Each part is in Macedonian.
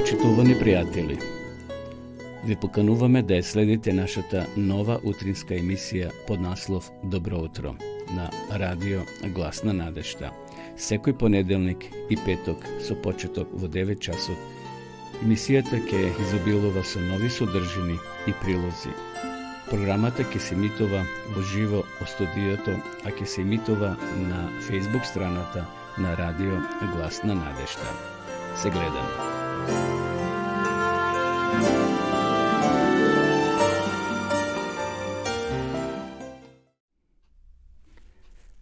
Почитувани приятели, ви покануваме да ја следите нашата нова утринска емисија под наслов Добро утро на радио Глас на надежта. Секој понеделник и петок со почеток во 9 часот. Емисијата ќе изобилува со нови содржини и прилози. Програмата ќе се емитува во живо од студиото, а ќе се емитува на Facebook страната на радио Глас на надежта. Се гледаме.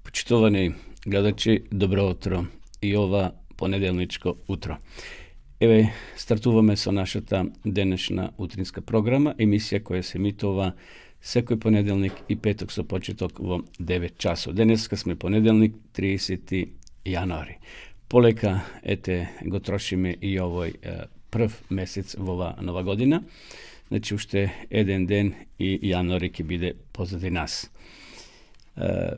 Почитувани гледачи, добро утро и ова понеделничко утро. Еве, стартуваме со нашата денешна утринска програма, емисија која се емитува секој понеделник и петок со почеток во 9 часот. Денеска сме понеделник, 30 јануари. Полека, го трошиме и овој прв месец во ова нова година. Значи, уште еден ден и јануари ќе биде позади нас.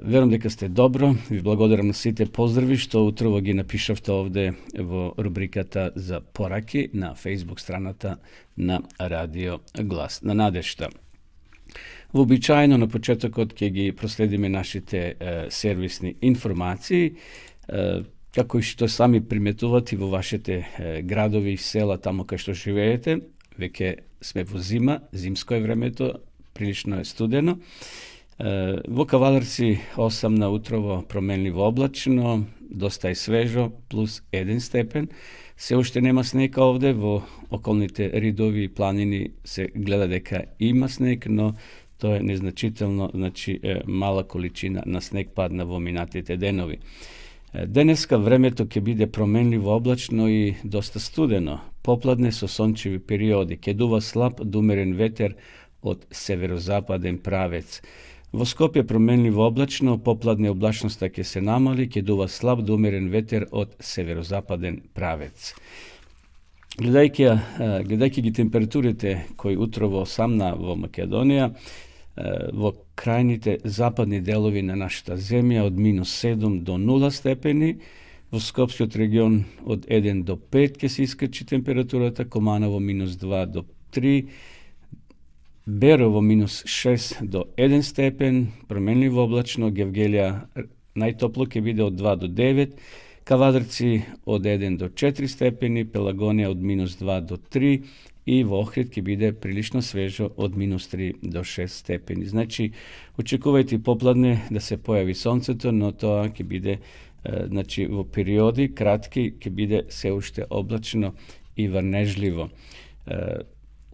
Верувам дека сте добро, ви благодарам на сите поздрави што утрово ги напишавте овде во рубриката за пораки на Facebook страната на Радио Глас на надежта. Вообичаено на почетокот ќе ги проследиме нашите сервисни информации, како и што сами приметувате во вашите градови и села тамо кај што живеете. Веќе сме во зима, зимско е времето, прилично е студено. Во Кавадарци 8 на утрово променливо облачно, доста е свежо, плюс 1 степен. Се уште нема снег овде, во околните ридови и планини се гледа дека има снег, но тоа е незначително, значи мала количина на снег падна во минатите денови. Денеска времето ќе биде променливо облачно и доста студено. Попладне со сончеви периоди, ќе дува слаб до умерен ветер од северозападен правец. Во Скопје променливо облачно, попладне облачноста ќе се намали, ќе дува слаб до умерен ветер од северозападен правец. Гледајќи ги температурите кои утрово самна во Македонија, во крајните западни делови на нашата земја од -7 до 0 степени, во Скопскиот регион од 1 до 5 ќе се искачи температурата, Команово -2 до 3, Берово -6 до 1 степен, променливо облачно, Гевгелија најтопло ќе биде од 2 до 9, Кавадарци од 1 до 4 степени, Пелагонија од -2 до 3 и во Охрид ќе биде прилично свежо од -3 до 6 степени. Значи, очекувајте попладне да се појави сонцето, но тоа ќе биде во периоди кратки, ќе биде се уште облачно и врнежливо.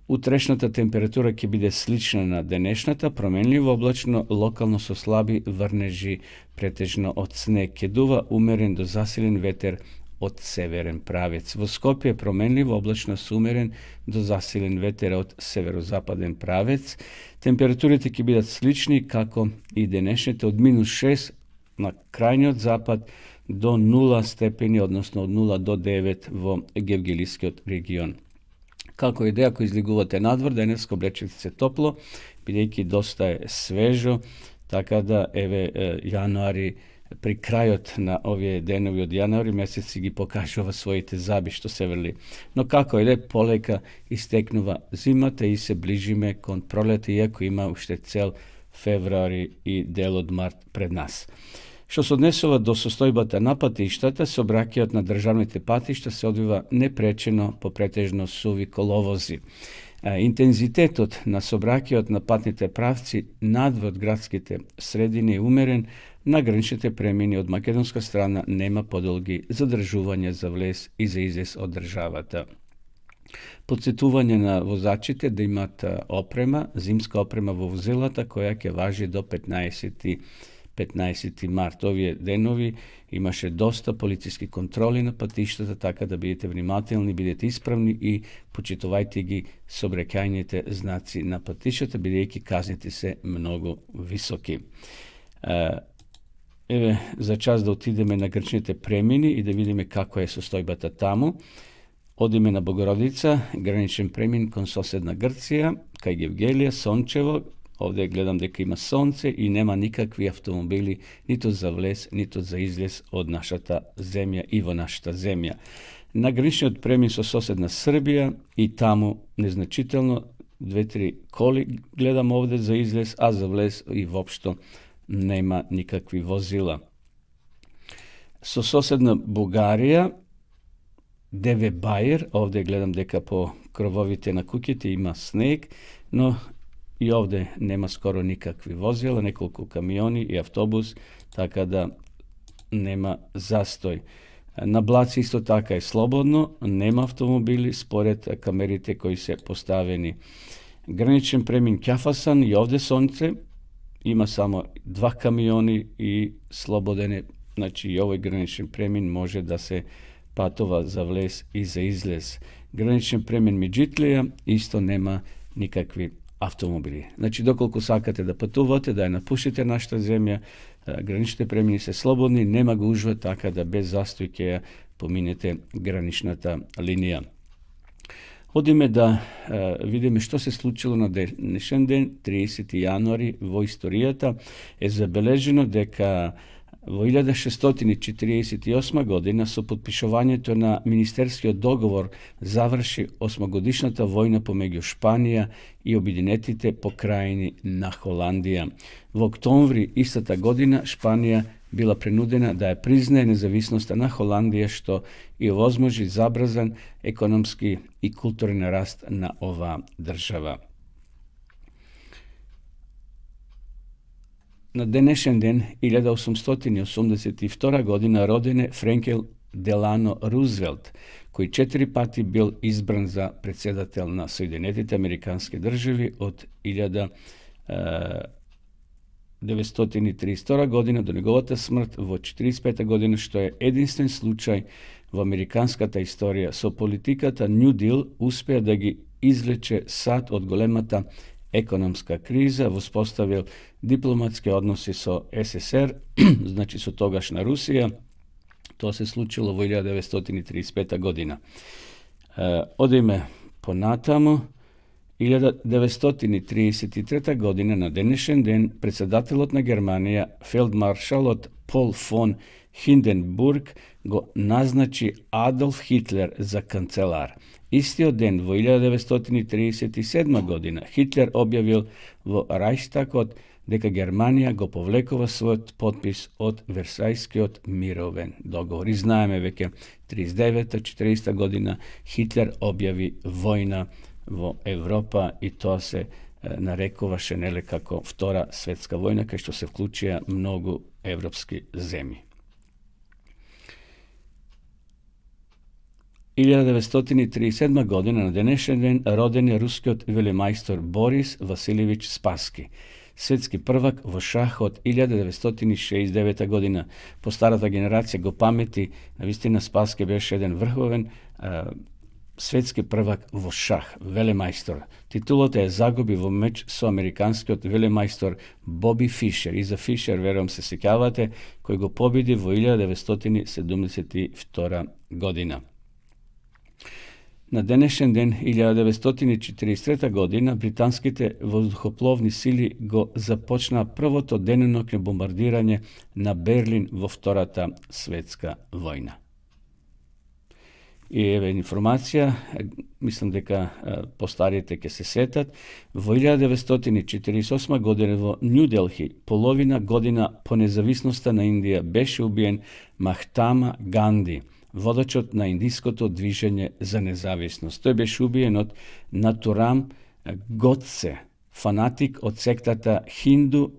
Утрешната температура ќе биде слична на денешната, променливо облачно, локално со слаби врнежи, претежно од снег. Ќе дува умерен до засилен ветер од северен правец. Во Скопје променливо облачно со умерен до засилен ветер од северозападен правец. Температурите ќе бидат слични како и денешните, од -6 на крајниот запад до 0 степени, односно од 0 до 9 во Гевгелискиот регион. Како и да, ако излегувате надвор, денес облечете се топло, бидејќи доста е свежо, така да јануари, при крајот на овие денови од јануари месец си ги покажува своите заби, што се вели. Но како и да, полека истекнува зимата и се ближиме кон пролета, иако има уште цел февруари и дел од март пред нас. Што се однесува до состојбата на патиштата, сообраќајот на државните патишта се одвива непречено по претежно суви коловози. Интензитетот на сообраќајот на патните правци надвор градските средини е умерен, на граничните премини од македонска страна нема подолги задржувања за влез и за излез од државата. Подсетување на возачите да имат опрема, зимска опрема во возилата, која ќе важи до 15 март. Овие денови имаше доста полициски контроли на патиштата, така да бидете внимателни, бидете исправни и почитувајте ги сообраќајните знаци на патиштата, бидејќи казните се многу високи. Еве, за час да отидеме на граничните премини и да видиме како е состојбата таму. Одиме на Богородица, граничен премин кон соседна Грција, кај Гевгелија, сончево, ovdje gledam дека има сонце и нема никакви автомобили, нито за влез, нито за излез од нашата земја и во нашата земја. На граничниот премин со соседна Србија и таму незначително 2-3 коли гледам овде за излез, а за влез и воопшто нема никакви возила. Со соседна Бугарија, ДВ Бајер, овде гледам дека по крововите на куќите има снег, но и овде нема скоро никакви возила, неколку камиони и автобус, така да нема застој. На Блаци исто така е слободно, нема автомобили според камерите кои се поставени. Граничен премин Ќафасан и овде сонце, има само 2 камиони и слободен е, значи и овој граничен премин може да се патува за влез и за излез. Граничен премин Меđитлија исто нема никакви автомобили. Значи, доколку сакате да патувате, да ја напуштите нашата земја, граничните премини се слободни, нема гужва, така да без застој ќе ја поминете граничната линија. Одиме да видиме што се случило на денешен ден, 30 јануари, во историјата. Е забележено дека во 1648 година со потпишувањето на Министерскиот договор заврши 8-годишната војна помеѓу Шпанија и обединетите покрајни на Холандија. Во октомври истата година Шпанија била принудена да ја признае независноста на Холандија, што и овозможи забрзан економски и културен раст на оваа држава. На денешен ден, 1882 година, роден е Франклин Делано Рузвелт, кој 4 пати бил избран за председател на Соединетите Американски држави од 1932 година до неговата смрт во 1945 година, што е единствен случај во американската историја. Со политиката New Deal успеа да ги извлече САД од големата економска криза, воспоставил дипломатски односи со СССР, значи со тогашна Русија. Тоа се случило во 1935 година. Одиме понатаму. 1933 година на денешен ден председателот на Германија, фелдмаршалот Пол фон Хинденбург, го назначи Адолф Хитлер за канцелар. Истиот ден, во 1937 година, Хитлер објавил во Рајхстагот дека Германија го повлекува својот подпис од Версајскиот мировен договор. И знаеме веќе 39-40 година Хитлер објави војна во Европа и тоа се нарекуваше неле како Втора светска војна, кај што се вклучија многу европски земји. 1937 година на денешен ден роден е рускиот велемајстор Борис Василевич Спаски, светски првак во шах од 1969 година. По старата генерација го памети, навистина Спаски беше еден врховен светски првак во шах, велемајстор. Титулата ја загуби во меч со американскиот велемајстор Боби Фишер. И за Фишер, верувам се сеќавате, кој го победи во 1972 година. На денешен ден, 1943 година, британските воздухопловни сили го започнаа првото денонокно бомбардирање на Берлин во Втората светска војна. И еве информација, мислам дека постарите ќе се сетат, во 1948 година во Нью Делхи, половина година по независноста на Индија, беше убиен Махтама Ганди, водачот на индиското движење за независност. Тој беше убиен од Натурам Готсе, фанатик од сектата Хинду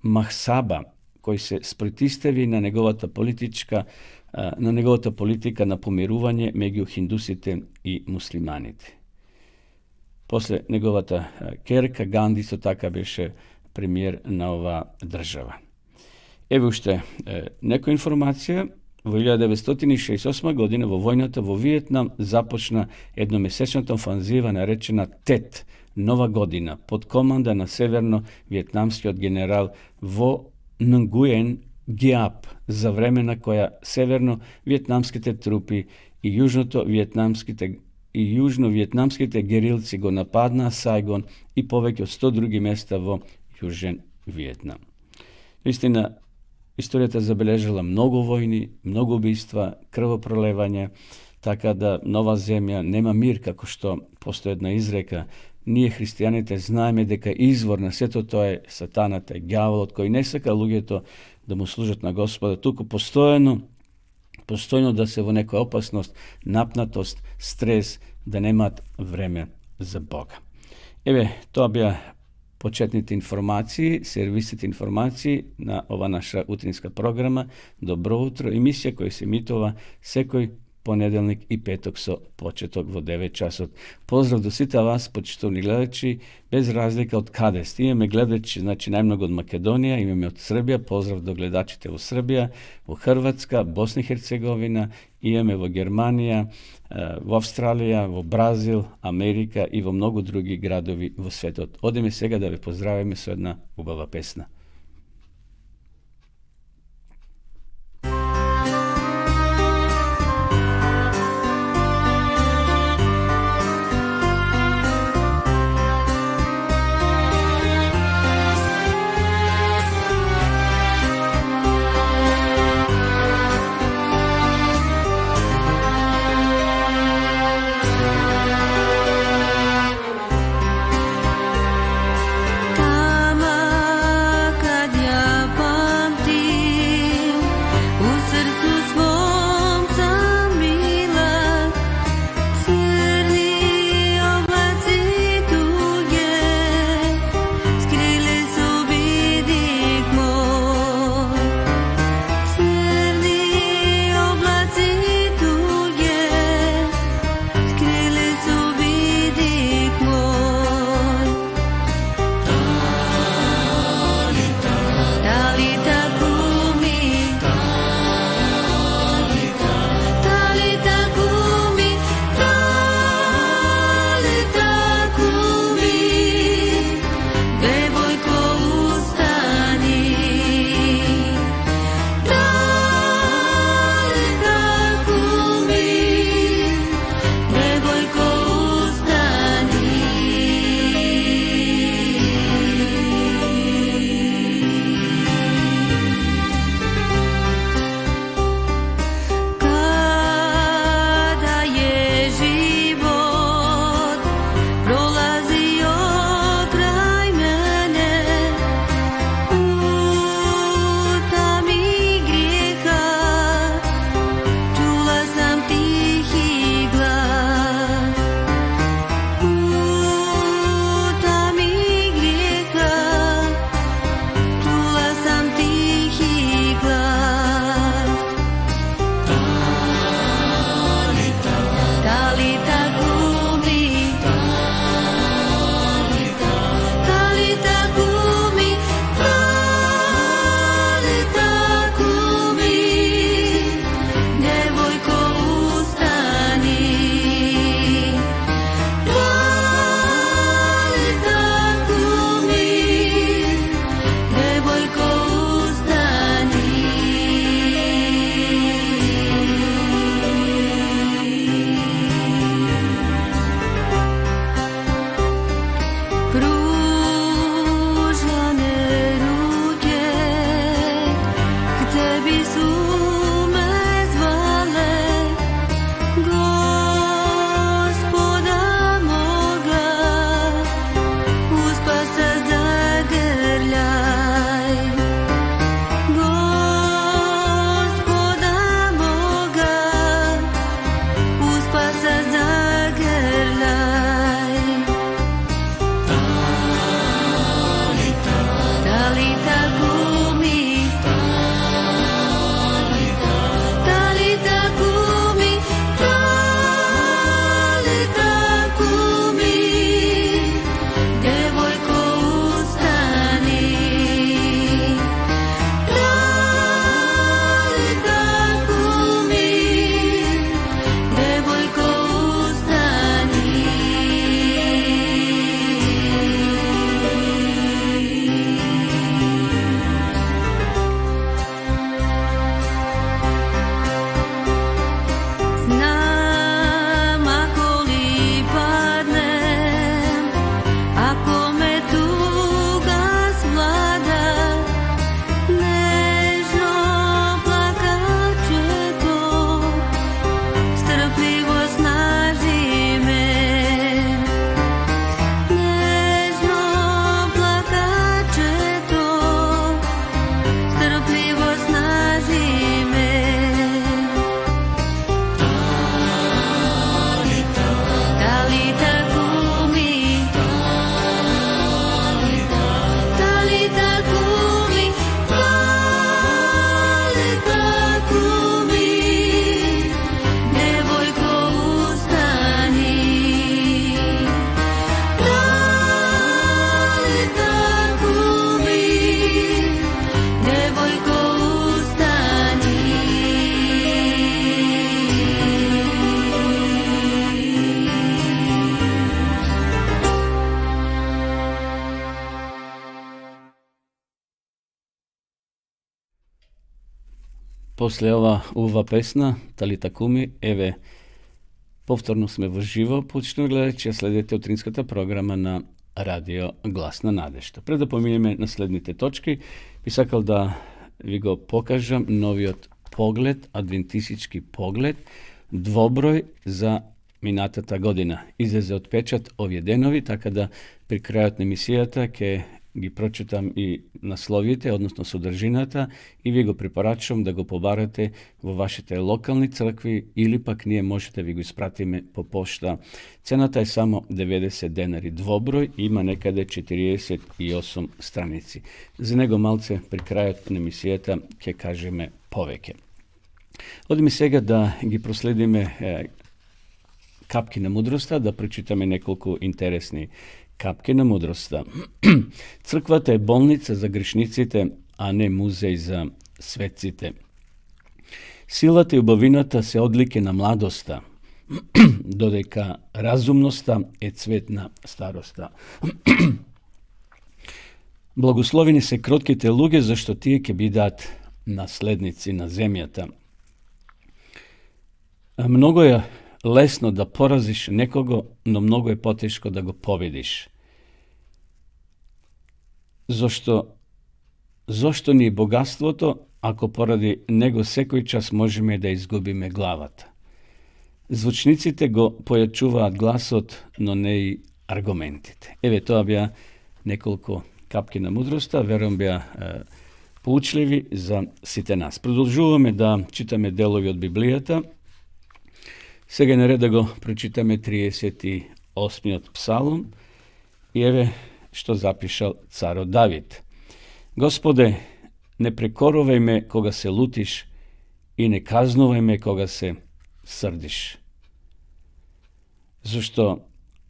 Махсаба, кој се спротивстави на неговата политика на помирување меѓу хиндусите и муслиманите. После неговата керка Ганди со така беше премиер на оваа држава. Еве уште некоја информација. Во 1968 година во војната во Виетнам започна едномесечната офанзива наречена ТЕТ, Нова година, под команда на северно-виетнамскиот генерал Во Нгуен Гиап, за време на која северно-виетнамските трупи и јужно-виетнамските герилци го нападнаа Сајгон и повеќе од 100 други места во Južan Vijetnam. Istina, istorija je zabeležila mnogo vojni, mnogo ubistva, krvoprolevanja, tako da nova zemlja nema mir, kako što postoji jedna izreka, nije hristijanite, znajme deka izvor na sve to je satana, taj đavol, od koji ne saka to da mu služat na Gospoda, tuko postojno da se vo neka opasnost, napnatost, stres, da nemat vreme za Boga. Evo, to bi početniti informaciji, servisiti informaciji na ova naša utrinska programa. Dobro utro, emisija koja se emitova sekoj ponedeljnik i petok so početok vo 9 časov. Pozdrav do svita vas, početovni gledači, bez razlika od kada ste. Imame gledači, znači najmnogo od Makedonija, imame od Srbija, pozdrav do gledačite u Srbija, u Hrvatska, Bosna i Hercegovina, imame vo Germanija, v Australija, vo Brazil, Amerika i vo mnogo drugih gradovi vo svetu. Odeme svega da ve pozdravime s jedna ubava pesna. После ova pesna, Талита Куми, еве, повторно сме во живо, почнемо гледачи, следете утринската програма на Радио Глас на надежта. Пред да поминеме на следните точки, би сакал да ви го покажам новиот поглед, адвентистички поглед, двоброј за минатата година. Излезе од печат овие денови, така да при крајот на емисијата ќе ги прочитам и насловите, односно содржината, и ви го препорачувам да го побарате во вашите локални цркви или пак ние можете ви го испратиме по пошта. Цената е само 90 денари двоброј и има некаде 48 страници. За него малце при крајот на емисијата ќе кажеме повеќе. Одиме сега да ги проследиме капки на мудроста, да прочитаме неколку интересни капки на мудроста. Црквата е болница за грешниците, а не музеј за светците. Силата и убавината се одлики на младоста, додека разумноста е цвет на староста. Благословени се кротките луѓе, зашто тие ќе бидат наследници на земјата. Многу е лесно да поразиш некого, но многу е потешко да го победиш. Зошто ни богатството, ако поради него секој час можеме да изгубиме главата? Звучниците го појачуваат гласот, но не и аргументите. Еве, тоа беа неколку капки на мудроста, верувам беа поучливи за сите нас. Продолжуваме да читаме делови од Библијата. Сега е наред да го прочитаме 38-иот псалом и еве што запишал царот Давид. Господе, не прекорувај ме кога се лутиш и не казнувај ме кога се срдиш. Зашто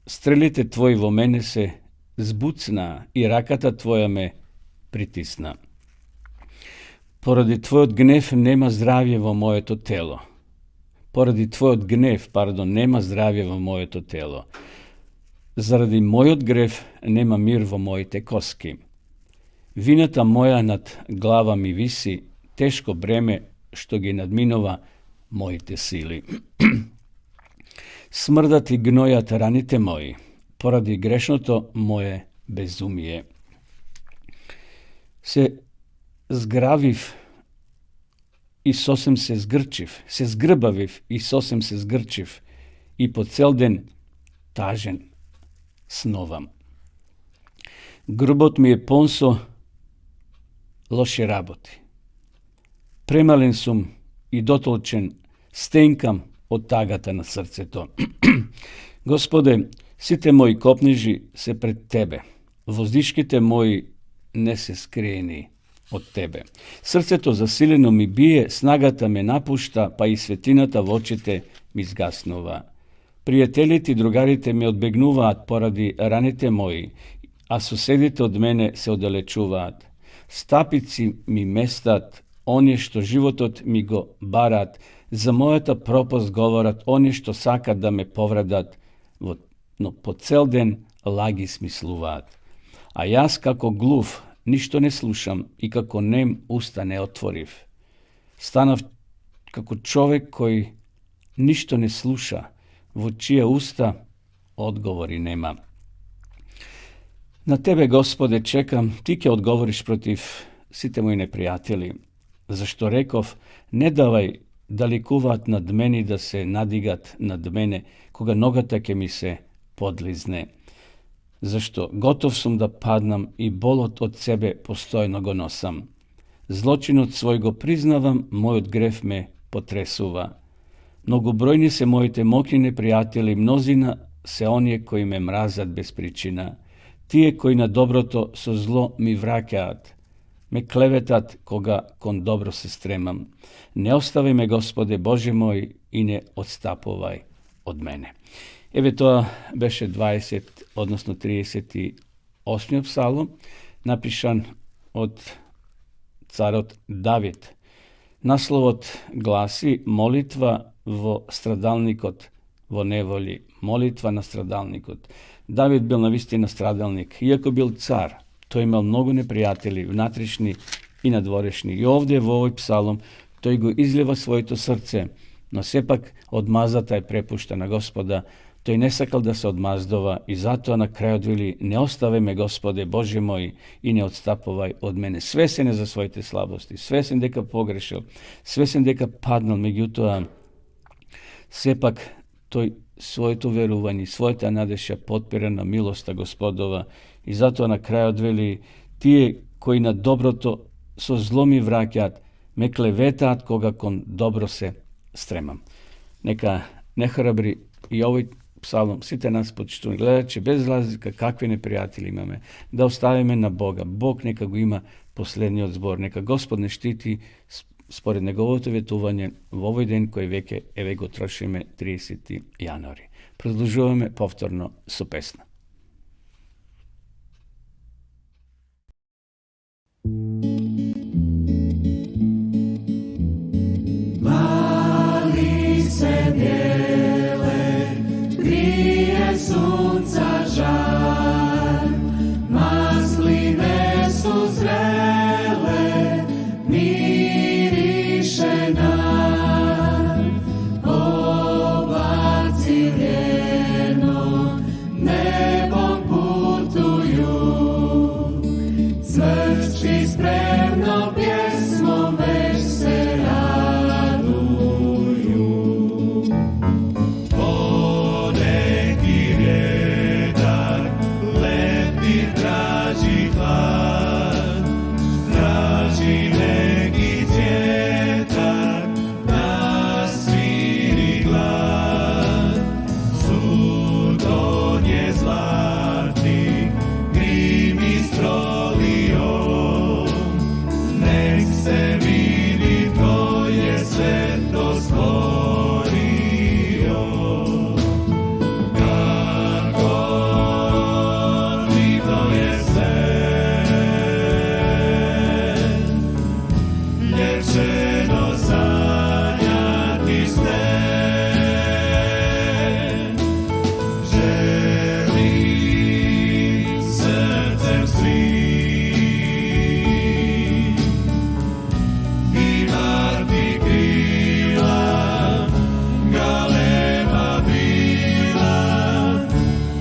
стрелите твои во мене се збуцнаа и раката твоја ме притисна. Поради твојот гнев нема здравје во моето тело. Поради твојот гнев, нема здравје во моето тело. Заради мојот грев нема мир во моите коски. Вината моја над глава ми виси, тешко бреме што ги надминува моите сили. Смрдат и гнојат раните мои, поради грешното мое безумие. Се згравив и сосем се згрчив, се згрбавив и сосем се згрчив, и по цел ден тажен сновам. Грбот ми е пон со лоши работи. Премален сум и дотолчен, стенкам од тагата на срцето. Господе, сите мои копнежи се пред Тебе, воздишките мои не се скриени од Тебе. Срцето засилено ми бие, снагата ме напушта, па и светлината во очите ми згаснува. Пријателите и другарите ме одбегнуваат поради раните мои, а соседите од мене се оддалечуваат. Стапици ми местат, оние што животот ми го барат, за мојата пропаст говорат, оние што сакат да ме повредат, но по цел ден лаги смислуваат. А јас како глув ништо не слушам и како нем уста не отворив. Станав како човек кој ништо не слуша, во чија уста одговори нема. На Тебе, Господе, чекам, Ти ќе одговориш против сите мои непријатели, зашто реков, не давај да ликуваат над мене и да се надигат над мене, кога ногата ќе ми се подлизне. Зашто готов сум да паднам и болот од себе постојно го носам. Злочинот свој го признавам, мојот грев ме потресува. Многобројни се моите мокри непријатели, мнозина се оние кои ме мразат без причина. Тие кои на доброто со зло ми враќаат, ме клеветат кога кон добро се стремам. Не остави ме, Господе Боже мој, и не отстапувај од мене. Еве тоа беше 20, односно 38 псалом, напишан од царот Давид. Насловот гласи молитва во страдалникот во неволи, молитва на страдалникот. Давид бил навистина страдалник, иако бил цар, тој имал многу непријатели, внатрешни и надворешни. И овде во овој псалом той го излива своето срце, но сепак одмазата е препуштена Господа, тој не сакал да се одмаздува и затоа на крајот вели: не остави ме, Господе Боже мој, и не отстапувај од мене. Свесен е за своите слабости, свесен дека погрешил, свесен дека паднал, меѓутоа сепак тој своето верување, својата надеж потпира на милоста Господова и затоа на крајот вели: тие кои на доброто со зло ми враќаат, ме клеветаат кога кон добро се стремам. Нека не храбри и овој псалом сите нас, почитувани гледачи, без разлика какви непријатели имаме, да оставиме на Бога. Бог нека го има последниот збор. Нека Господ не штити според неговото ветување во овој ден кој веќе еве го трошиме 30 јануари. Продолжуваме повторно со песна. Vali se bijele, grije sunca žar, masline su zrele, miriše nam, oblaci vjerno nebom putuju, cvrčci spremno pjesmom već se raduju. Poneki vjetar leti, traži hlad, traži neki cvjetak da sviri glad. Suton je zlatni, grimi strolio, nek se vidi tko je sve to stvorio. Kako divno je sve, ljepšeno sanjati sve. Želim srcem svim imati krila, galeba bila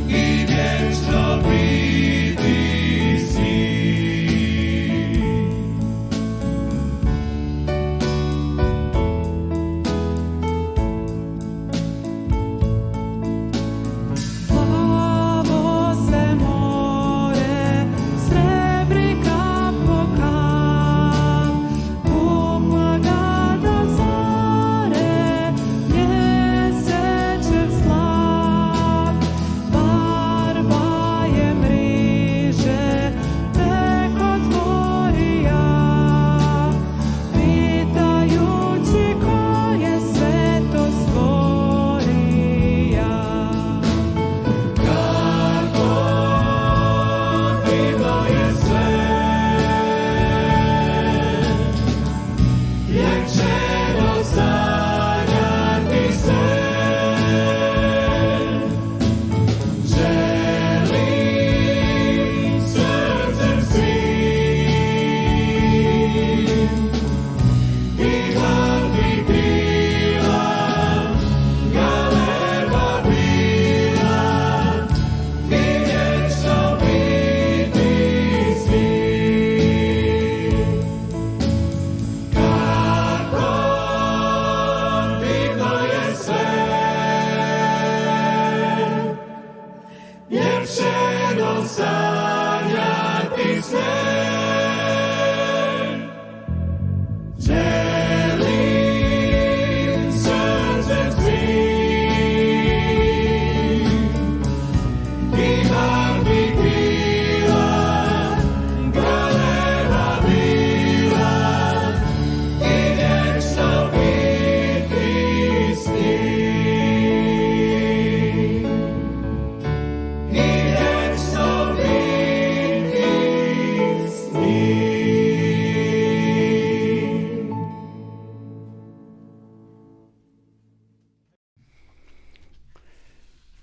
i vječno biti s njim. Plavo se more, srebri kap po kap, umaga do zore, mjesečev slav. Barba je mriže, tek otvorija, pitajući ko je sve to stvorija. Kako divno je sve, ljepšeno sanjati sve. Želim srcem svim imati krila, galeba bila i vječno biti s njim. Kako divno je sve, ljepšeno sanjati sve. Želim srcem svim imati krila, galeba bila i vječno biti s njim. I vječno biti s njim.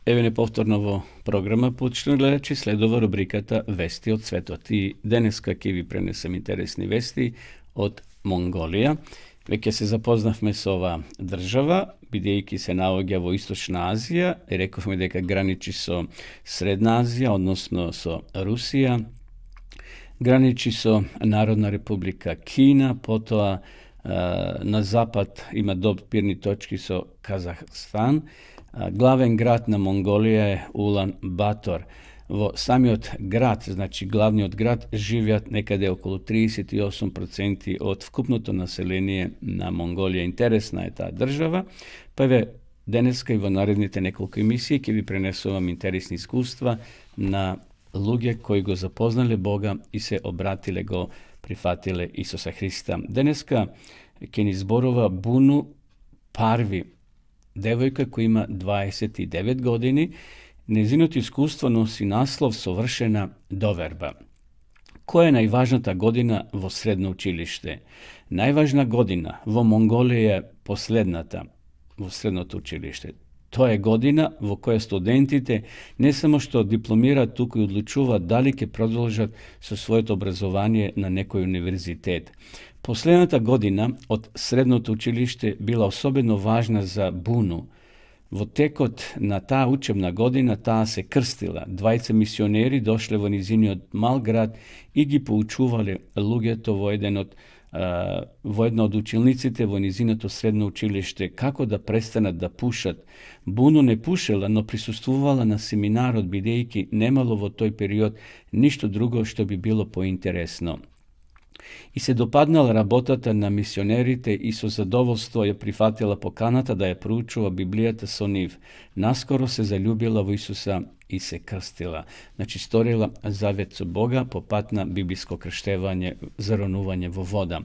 Еве не повторно во програма, почитувани гледачи, следува рубриката Вести од светот. И денеска ќе ви пренесем интересни вести од Монголија. Веќе се запознавме со ова држава, бидејќи се наоѓа во Источна Азија, и рековме дека граничи со Средна Азија, односно со Русија, граничи со Народна република Кина, потоа на запад има допирни точки со Казахстан. Главен град на Монголија е Улан Батор. Во самиот град, значи главниот град, живеат некаде околу 38% од вкупното население на Монголија. Интересна е таа држава, па еве денеска и во наредните неколку емисии ќе ви пренесувам интересни искуства на луѓе кои го запознале Бога и се обратиле, го прифатиле Исуса Христа. Денеска ќе ни зборува Буну Парви, девојка која има 29 години. Незиното искуство носи наслов Совршена доверба. Која е најважната година во средно училиште? Најважна година во Монголија е последната во средното училиште. Тоа е година во која студентите не само што дипломираат, туку и одлучуваат дали ќе продолжат со своето образование на некој универзитет. Последната година од средното училиште била особено важна за Буну. Во текот на таа учебна година таа се крстила. Двајца мисионери дошле во низиниот мал град и ги поучувале луѓето во една од училниците во низиното средно училиште како да престанат да пушат. Буну не пушела, но присуствувала на семинарот, бидејќи немало во тој период ништо друго што би било поинтересно. И се допаднала работата на мисионерите и со задоволство ја прифатила поканата да ја проучува Библијата со нив. Наскоро се заљубила во Исуса и се крстила. Значи, сторила завет со Бога по пат на библиско крштевање, заронување во вода.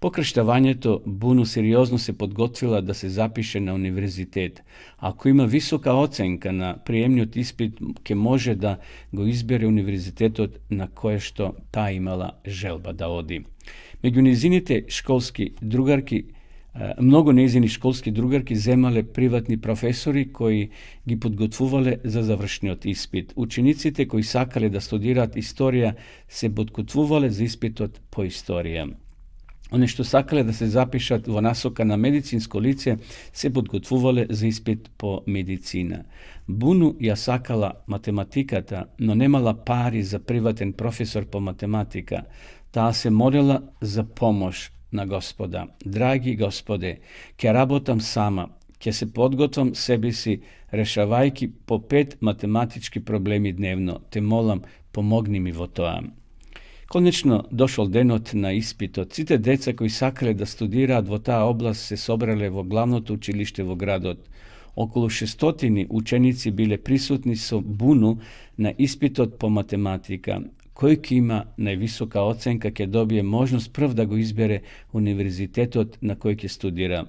По крштевањето Буну сериозно се подготвила да се запише на универзитет. Ако има висока оценка на приемниот испит, ќе може да го избере универзитетот на кое што таа имала желба да оди. Меѓу незините школски другарки, многу нејзини школски другарки земале приватни професори кои ги подготвувале за завршниот испит. Учениците кои сакале да студираат историја се подготвувале за испитот по историја. Они што сакале да се запишат во насока на медицинско лице се подготвувале за испит по медицина. Буну ја сакала математиката, но немала пари за приватен професор по математика. Таа се молела за помош на Господа. Драги Господе, ќе работам сама, ќе се подготвам себе си, решавајќи по 5 математички проблеми дневно. Те молам, помогни ми во тоа. Конечно, дошол денот на испитот. Сите деца кои сакале да студираат во таа област се собрале во главното училиште во градот. Околу 600 ученици биле присутни со Буну на испитот по математика. Кој ќе има највисока оценка ќе добие можност прв да го избере универзитетот на кој ќе студира.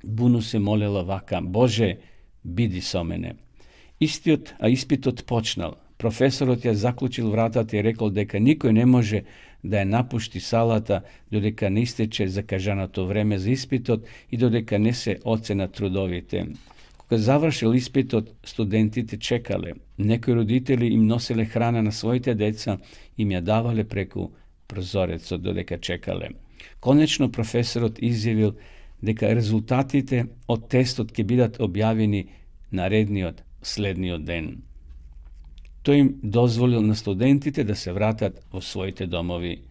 Буну се молела вака: Боже, биди со мене. Испитот почнал. Професорот ја заклучил вратата и рекол дека никој не може да ја напушти салата додека не истече закажаното време за испитот и додека не се оценат трудовите. Кога завршил испитот, студентите чекале. Некои родители им носеле храна на своите деца и им ја давале преку прозорецот додека чекале. Конечно професорот изјавил дека резултатите од тестот ќе бидат објавени наредниот следниот ден. Тој им дозволил на студентите да се вратат во своите домови.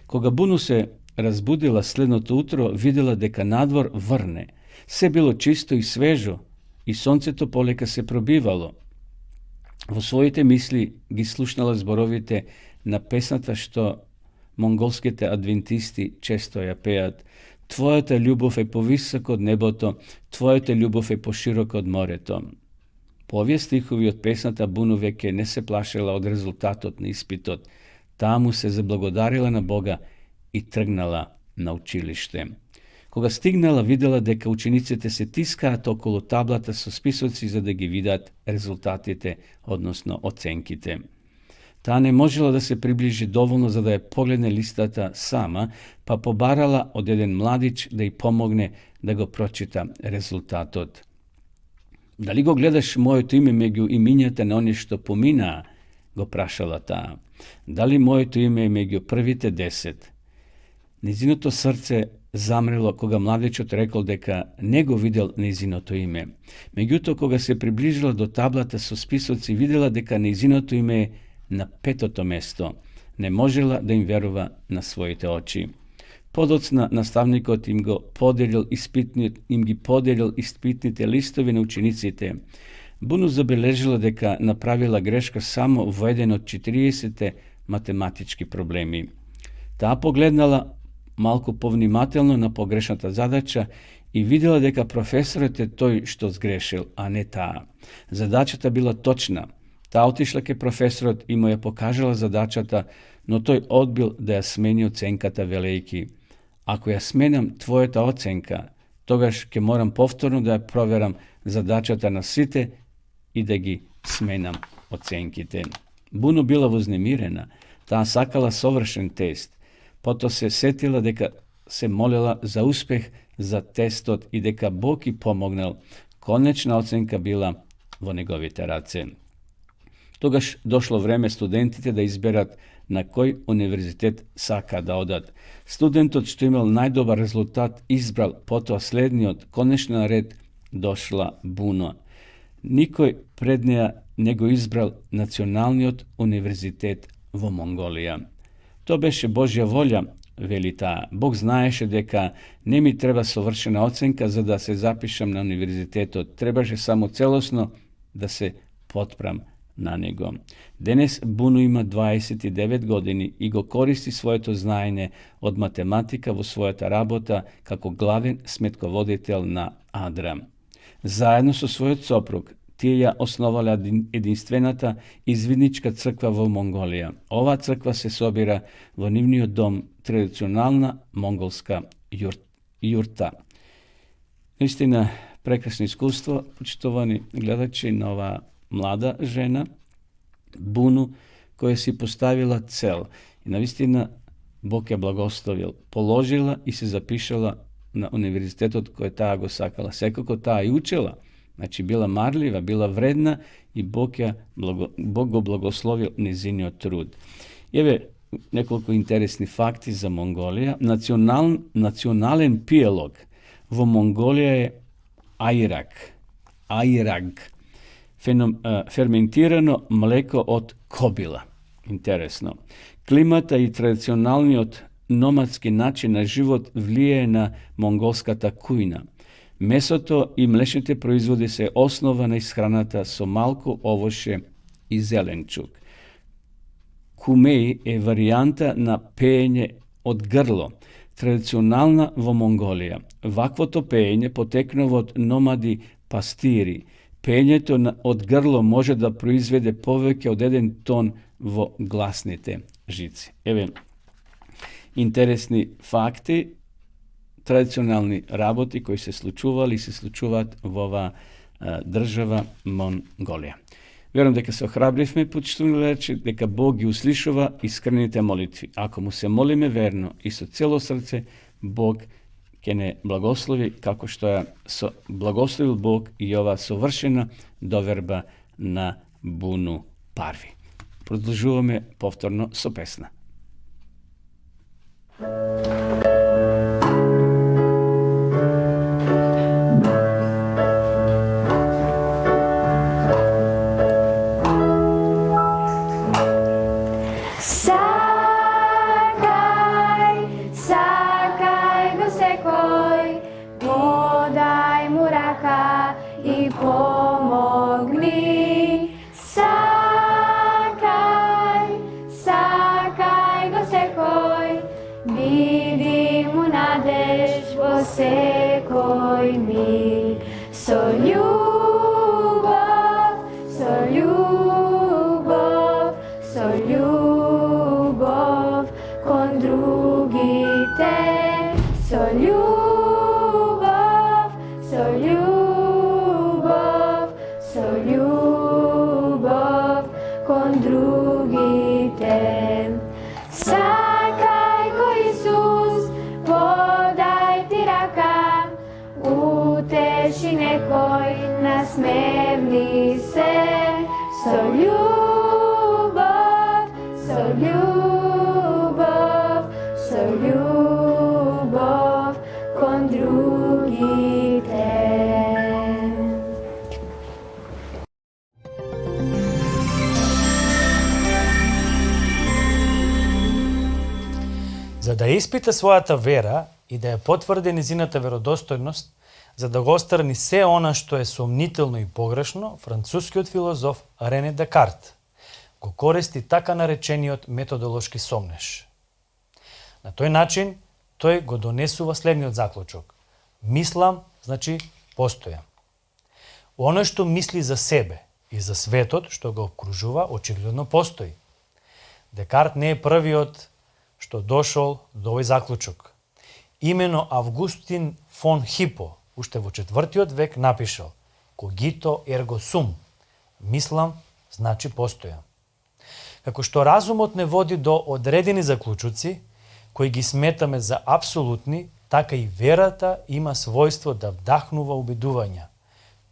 Кога Буну се разбудила следното утро, видела дека надвор врне. Се било чисто и свежо и сонцето полека се пробивало. Во своите мисли ги слушнала зборовите на песната што монголските адвентисти често ја пеат: Твојата љубов е повисоко од небото, Твојата љубов е пошироко од морето. По овие стихови од песната Буну веќе не се плашела од резултатот на испитот. Таа му се заблагодарила на Бога и тргнала на училиште. Кога стигнала, видела дека учениците се тискаат околу таблата со списоци за да ги видат резултатите, односно оценките. Таа не можела да се приближи доволно за да ја погледне листата сама, па побарала од еден младич да ја помогне да го прочита резултатот. Дали го гледаш моето име меѓу имињата на оние што поминаа? Го прашала таа. Дали моето име е меѓу првите 10? Незиното срце zamrelo, koga mladečot rekol дека не го видел нејзиното име. Меѓутоа, кога се приближила до таблата со списоци, видела дека нејзиното име е на 5-то место. Не можела да им верува на своите очи. Подоцна наставникот им ги поделил испитните листови на учениците. Буно забележила дека направила грешка само во еден од 40 математички проблеми. Таа погледнала малку повнимателно на погрешната задача и видела дека професорот е тој што сгрешил, а не таа. Задачата била точна. Таа отишла ке професорот и му ја покажала задачата, но тој одбил да ја смени оценката, велејки: ако ја сменам твојата оценка, тогаш ќе морам повторно да ја проверам задачата на сите и да ги сменам оценките. Буно била вознемирена. Таа сакала совршен тест. Потоа се сетила дека се молела за успех за тестот и дека Бог и помогнал. Конечна оценка била во неговите раце. Тогаш дошло време студентите да изберат на кој универзитет сака да одат. Студентот што имал најдобар резултат избрал, потоа следниот, конечно на ред дошла Буно. Никој пред неја не го избрал Националниот универзитет во Монголија. Тоа беше Божја волја, вели таа. Бог знаеше дека не ми треба совршена оценка за да се запишам на универзитетот. Требаше само целосно да се потпрам на него. Денес Буно има 29 години и го користи своето знаење од математика во својата работа како главен сметководител на Адра. Заедно со својот сопруг, тие ја основале единствената извидничка црква во Монголија. Оваа црква се собира во нивниот дом, традиционална монголска јурта. Наистина прекрасно искуство, почитувани гледачи, на оваа млада жена, Буно, која си поставила цел. И навистина Бог ја благословил. Положила и се запишала на универзитетот кој таа го сакала. Секако таа и учела. Значи била марлива, била вредна и Бог го благословил незиниот труд. Еве неколку интересни факти за Монголија. Национален пиелог во Монголија е ајраг. Ферментирано млеко од кобила. Интересно. Климата и традиционалниот номадски начин на живот влијае на монголската кујна. Месото и млечните производи се основа на исхраната со малку овоше и зеленчук. Кумеј е варијанта на пеење од грло, традиционална во Монголија. Ваквото пеење потекнува од номади пастири. Пеењето од грло може да произведе повеќе од 1 тон во гласните жици. Еве, интересни факти, традиционални работи кои се случували и се случуваат во оваа држава Монголија. Верувам дека се охрабривме, почитувани гледачи, дека Бог ги услишува искрените молитви. Ако му се молиме верно и со цело срце, Бог ќе не благослови како што ја благословил Бог и оваа совршена доверба на Буно Парви. Продолжуваме повторно со песна. Sekoj mi, so ljubov, kon drugite, so ljubov, kon drugite. Sakaj ko Isus, podaj ti raka, uteši nekoj, nasmevni se, so ljubov, За да испита својата вера и да ја потврди низината веродостојност, за да го острани се она што е сомнително и погрешно, францускиот филозоф Рене Декарт го користи така наречениот методолошки сомнеж. На тој начин, тој го донесува следниот заклучок. Мислам, значи постојам. Оној што мисли за себе и за светот што го окружува, очигледно постои. Декарт не е првиот што дошол до овој заклучок. Имено Августин фон Хипо, уште во 4. век, напишал «Cogito ergo sum», мислам, значи постојам. Како што разумот не води до одредени заклучуци, кои ги сметаме за апсолутни, така и верата има својство да вдахнува убедувања,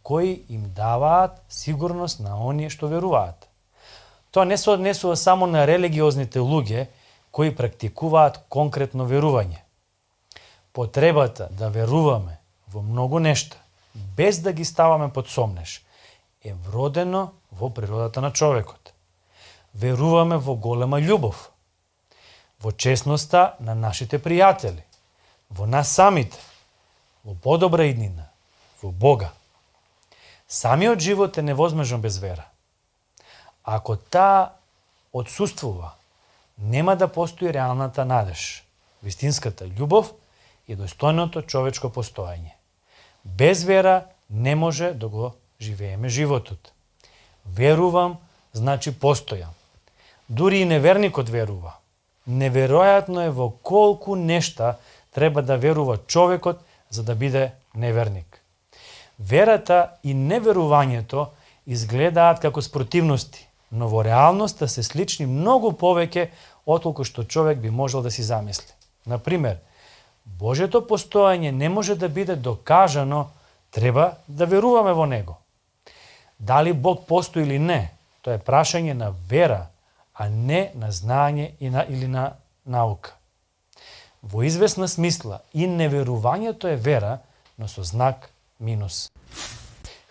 кои им даваат сигурност на оние што веруваат. Тоа не се однесува само на религиозните луѓе кои практикуваат конкретно верување. Потребата да веруваме во многу нешта, без да ги ставаме под сомнеж, е вродено во природата на човекот. Веруваме во голема љубов, во честноста на нашите пријатели, во нас самите, во подобра иднина, во Бога. Самиот живот е невозможен без вера. Ако таа отсуствува, нема да постои реалната надеж, вистинската љубов и достојното човечко постоење. Без вера не може да го живееме животот. Верувам, значи постојам. Дури и неверникот верува. Неверојатно е во колку нешта треба да верува човекот за да биде неверник. Верата и неверувањето изгледаат како спротивности, но во реалноста се слични многу повеќе отколку што човек би можел да си замисли. Например, Божјето постоење не може да биде докажано, треба да веруваме во него. Дали Бог постои или не, тоа е прашање на вера, а не на знаење или на наука. Во известна смисла и неверувањето е вера, но со знак минус.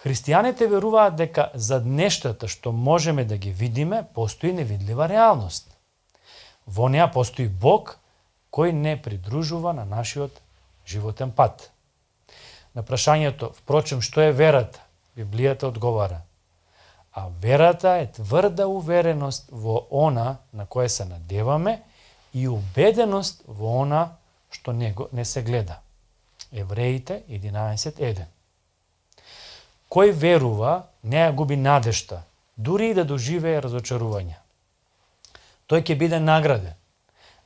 Христијаните веруваат дека зад нештата што можеме да ги видиме, постои невидлива реалност. Во неа постои Бог кој не придружува на нашиот животен пат. На прашањето, впрочем, што е верата, Библијата одговара: а верата е тврда увереност во она на кое се надеваме и убеденост во она што не се гледа. Евреите 11.1. Кој верува, не ја губи надежта, дури и да доживее разочарување. Тој ќе биде награден.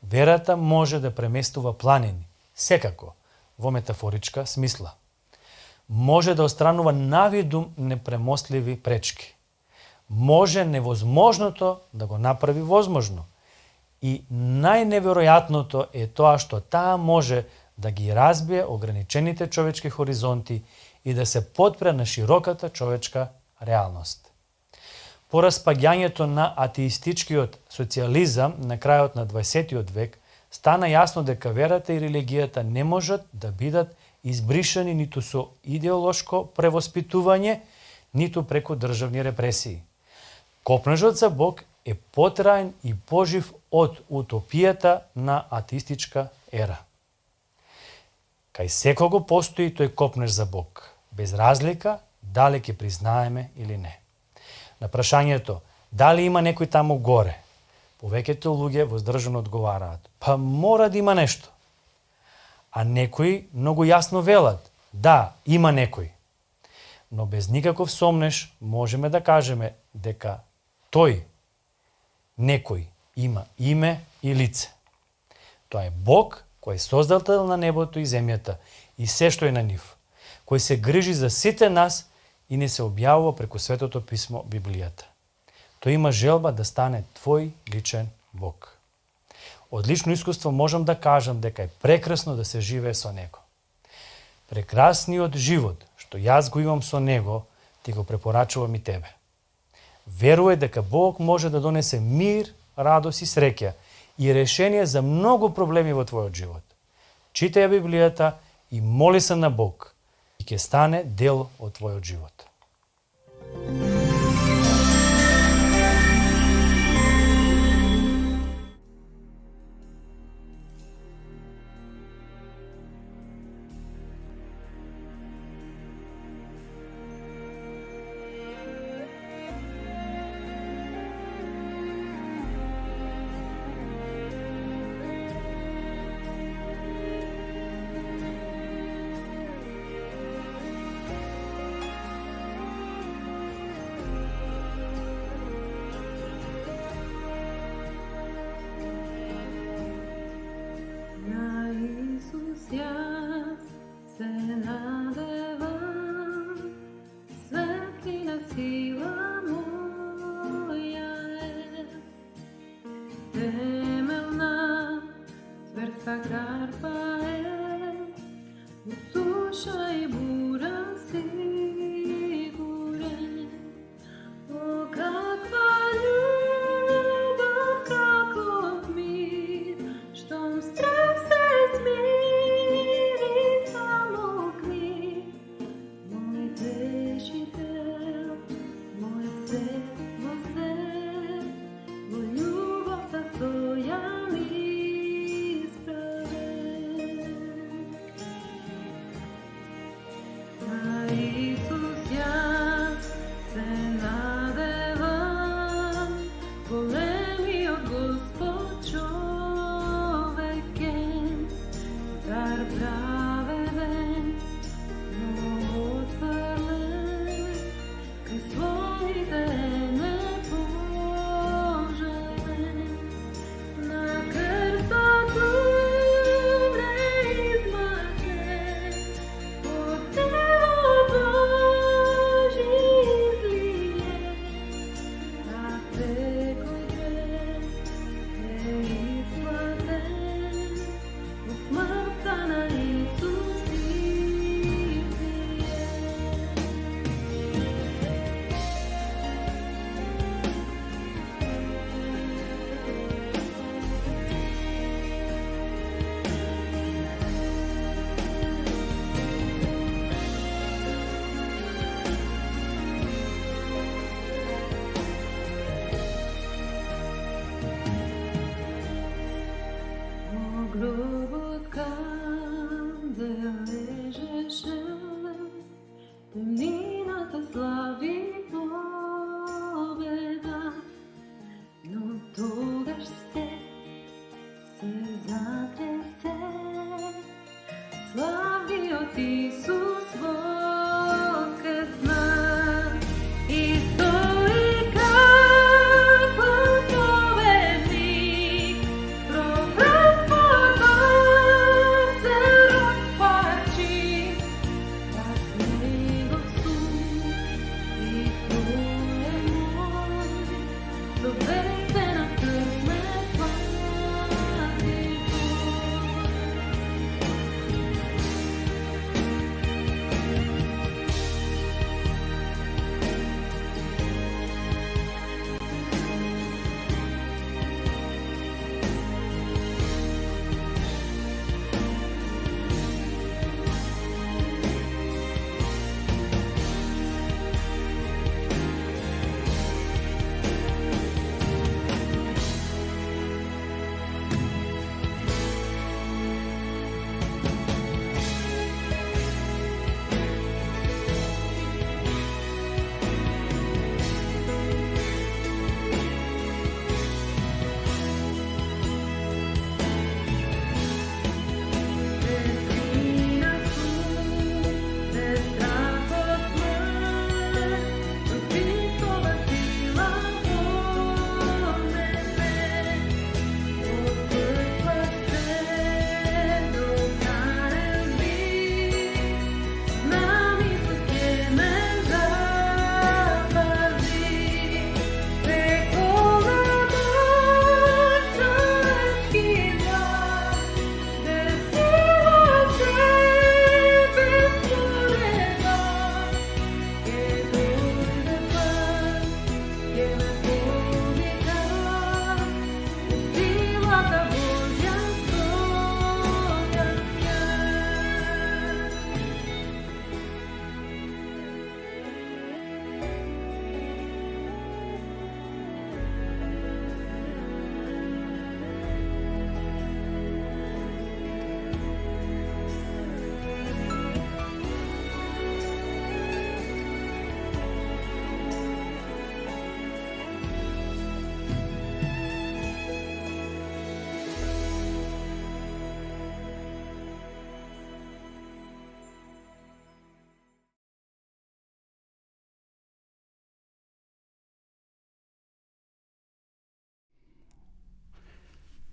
Верата може да преместува планини, секако, во метафоричка смисла. Може да отстранува навидум непремостливи пречки. Може невозможното да го направи возможно. И најневеројатното е тоа што таа може да ги разбие ограничените човечки хоризонти и да се потпре на широката човечка реалност. По распаѓањето на атеистичкиот социализам на крајот на 20. век, стана јасно дека верата и религијата не можат да бидат избришани ниту со идеолошко превоспитување, ниту преку државни репресии. Копнежот за Бог е потраен и пожив од утопијата на атеистичка ера. Кај секого постои тој копнеж за Бог, без разлика дали ќе признаеме или не. На прашањето дали има некој таму горе, повеќето луѓе воздржано одговараат: па мора да има нешто. А некои многу јасно велат: да, има некој. Но без никаков сомнеж можеме да кажеме дека тој, некој, има име и лице. Тоа е Бог кој е создател на небото и земјата и се што е на нив, кој се грижи за сите нас и не се објавува преку Светото писмо Библијата. Тој има желба да стане твој личен Бог. Од лично искуство можам да кажам дека е прекрасно да се живее со Него. Прекрасниот живот што јас го имам со Него, ти го препорачувам и тебе. Веруј дека Бог може да донесе мир, радост и среќа и решение за многу проблеми во твојот живот. Читај Библијата и моли се на Бог и ќе стане дел од твојот живот.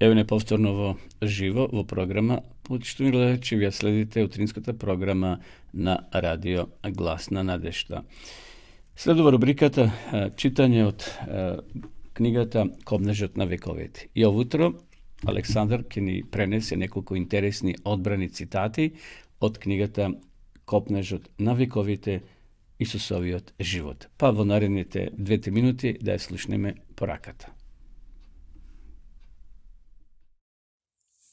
Evo nepovtorno živo v programa. Poštovani gledalci, vi sledite utrинската програма на радио Гласна надежда. Следува рубриката читање од книгата Копнежот на вековите. И овутро Александар ќе ни пренесе неколку интересни одбрани цитати од книгата Копнежот на вековите, Исусовиот живот. Па во наредните 2-3 минути да ја слушнеме пораката.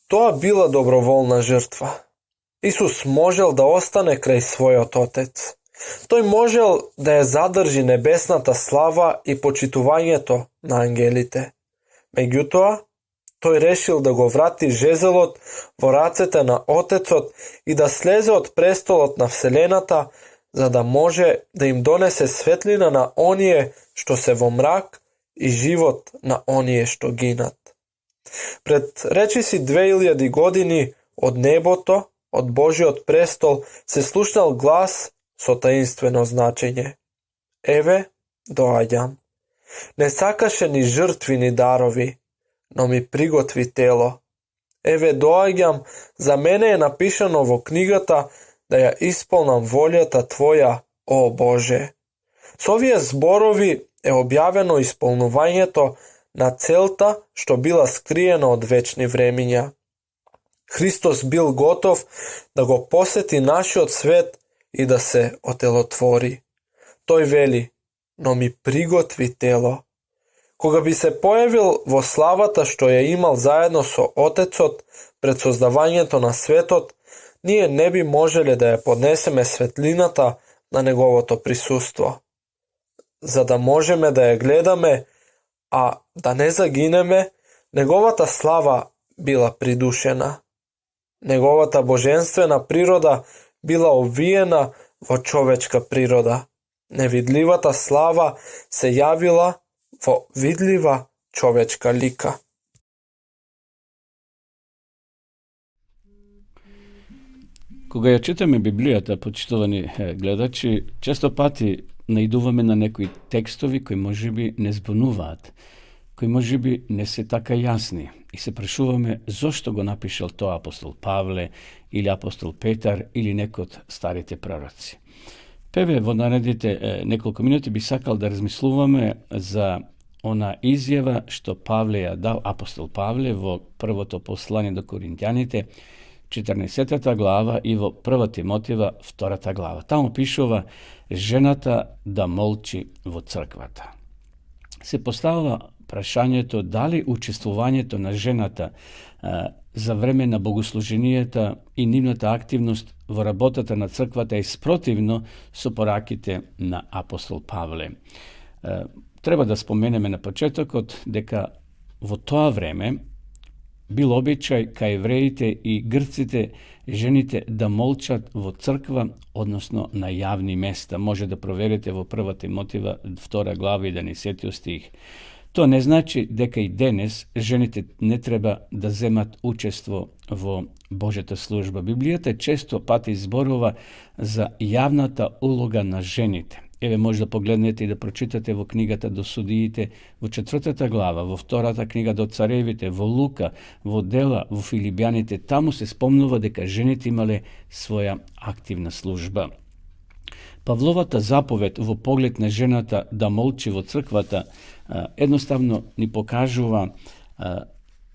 Тоа била доброволна жртва. Исус можел да остане крај својот Отец. Тој можел да ја задржи небесната слава и почитувањето на ангелите. Меѓутоа, тој решил да го врати жезелот во рацете на Отецот и да слезе од престолот на Вселената, за да може да им донесе светлина на оние што се во мрак и живот на оние што гинат. Пред речиси 2000 години од небото, од Божиот престол, се слушнал глас со таинствено значење. Еве, доаѓам. Не сакаше ни жртви ни дарови, но ми приготви тело. Еве, доаѓам, за мене е напишано во книгата да ја исполнам волјата Твоја, о Боже. Со овие зборови е објавено исполнувањето на целта што била скриена од вечни времиња. Христос бил готов да го посети нашиот свет и да се отелотвори. Тој вели, но ми приготви тело. Кога би се појавил во славата што ја имал заедно со Отецот пред создавањето на светот, ние не би можеле да ја поднесеме светлината на неговото присуство. За да можеме да ја гледаме, а да не загинеме, неговата слава била придушена. Неговата божествена природа била обвиена во човечка природа. Невидливата слава се јавила во видлива човечка лика. Кога ја читаме Библијата, почитувани гледачи, често пати наидуваме на некои текстови кои можеби не збунуваат, кои можеби не се така јасни и се прашуваме зошто го напишал тоа апостол Павле или апостол Петар или некој од старите пророци. Певе во наредните неколку минути би сакал да размислуваме за она изјава што Павле ја дал, апостол Павле, во првото послание до Коринтјаните, 14 глава и во 1 Тимотиева 2 глава. Таму пишува жената да молчи во црквата. Се поставува прашањето дали учествувањето на жената за време на богослуженијата и нивната активност во работата на црквата е спротивно со пораките на апостол Павле. Треба да споменеме на почетокот дека во тоа време бил обичај кај евреите и грците жените да молчат во црква, односно на јавни места. Може да проверите во 1 Тимотиева 2 глава 11 стих. Тоа не значи дека и денес жените не треба да земат учество во Божјата служба. Библијата често пати зборува за јавната улога на жените. Еве може да погледнете и да прочитате во книгата до Судиите, во 4 глава, во 2 книга до Царевите, во Лука, во Дела, во Филипјаните. Таму се спомнува дека жените имале своја активна служба. Павловата заповед во поглед на жената да молчи во црквата едноставно ни покажува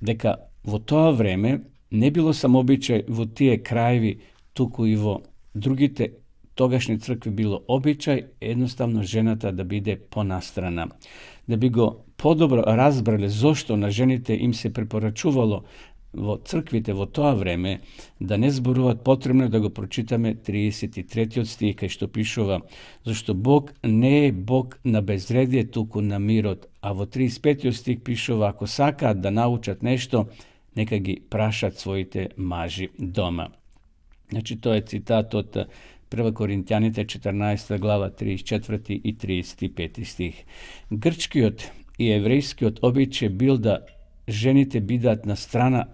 дека во тоа време не било само обичај во тие краеви, туку и во другите тогашни цркви било обичај едноставно жената да биде понастрана. Да би го подобро разбрале зошто на жените им се препорачувало во црквите во тоа време да не зборуваат, потребно да го прочитаме 33 стих, кај што пишува: зашто Бог не е Бог на безредие, туку на мирот. А во 35 стих пишува: ако сакаат да научат нешто, нека ги прашат своите мажи дома. Значи, тоа е цитат од 1 Коринтјаните 14 глава 34 и 35 стих. Грчкиот и еврејскиот обичај бил да жените бидат на страна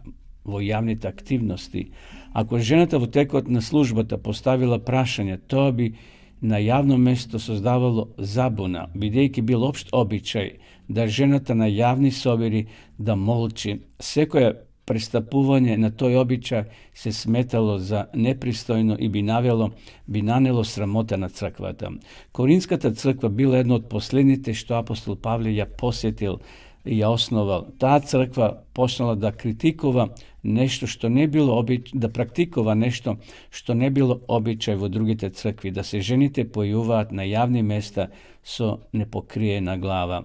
во јавните активности. Ако жената во текот на службата поставила прашање, тоа би на јавно место создавало забуна, бидејќи бил општ обичај да жената на јавни собери да молчи. Секоја престапување на тој обичај се сметало за непристојно и би нанело срамота на црквата. Коринската црква била една од последните што апостол Павле ја посетил и ја основал. Таа црква почнала да критикува нешто што не било да практикува нешто што не било обичај во другите цркви, да се жените појуваат на јавни места со непокриена глава.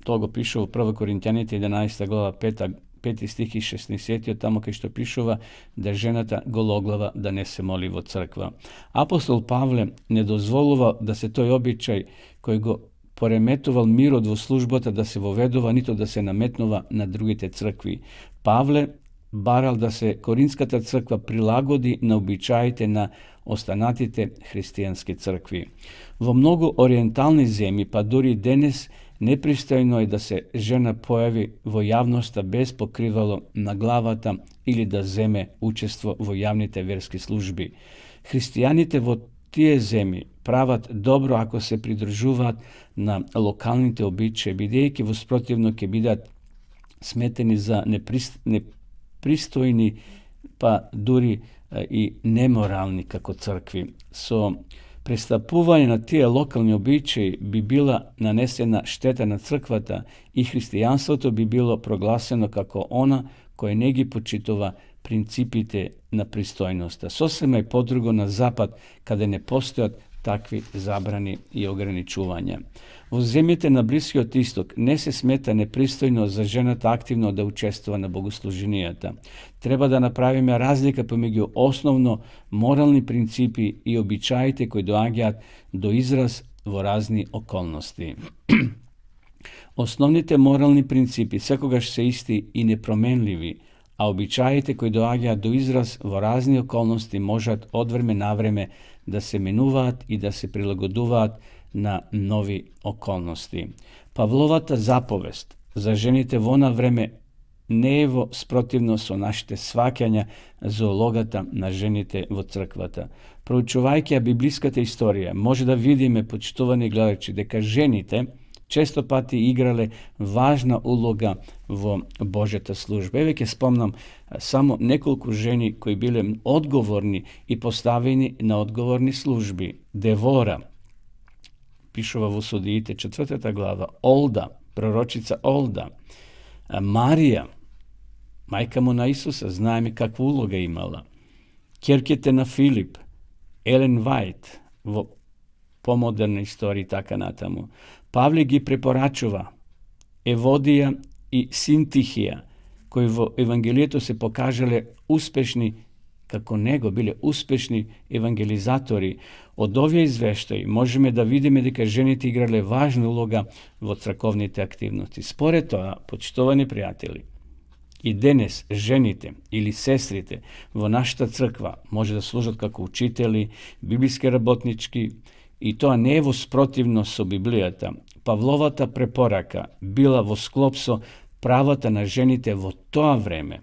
Тоа го пишува 1 Коринтјаните 11 глава 5 стих и 16, тамо кај што пишува да жената гологлава да не се моли во црква. Апостол Павле не дозволува да се тој обичај кој го пореметувал мирот во службата да се воведува, нито да се наметнува на другите цркви. Павле барал да се Коринската црква прилагоди на обичаите на останатите христијански цркви. Во многу ориентални земји, па дури денес, непристојно е да се жена појави во јавноста без покривало на главата или да земе учество во јавните верски служби. Христијаните во тие земји прават добро ако се придржуваат на локалните обичаи, бидејќи во спротивно ќе бидат сметени за непристојни, па дури и неморални како цркви. Со престапување на тие локални обичаи би била нанесена штета на црквата и христијанството би било прогласено како она кој не ги почитува принципите на пристојноста. Сосема е подруго на запад, каде не постојат такви забрани и ограничувања. Во земјите на Блискиот Исток не се смета непристојно за жената активно да учествува на богослуженијата. Треба да направиме разлика помеѓу основно морални принципи и обичаите кои доаѓаат до израз во разни околности. Основните морални принципи секогаш се исти и непроменливи, а обичаите кои доаѓаат до израз во разни околности можат од време на време да се менуваат и да се прилагодуваат на нови околности. Павловата заповест за жените во она време не е во спротивно со нашите сваќања за улогата на жените во црквата. Проучувајќи ја библиската историја, може да видиме, почитувани гледачи, дека жените често пати играле важна улога во Божјата служба. Еве ќе спомнам само неколку жени кои биле одговорни и поставени на одговорни служби. Девора, пишува во Судиите 4 глава, Олда, пророчица Олда, Марија, мајка му на Исуса, знаеме каква улога имала. Ќерките на Филип, Елен Вајт, во помодерна историја така натаму. Павле ги препорачува Еводија и Синтихија, кои во Евангелието се покажале успешни, како него биле успешни евангелизатори. Од овие извештаи можеме да видиме дека жените играле важна улога во црковните активности. Според тоа, почитувани пријатели, и денес жените или сестрите во нашата црква може да служат како учители, библиски работнички, и тоа не е во спротивно со Библијата. Павловата препорака била во склоп со правата на жените во тоа време.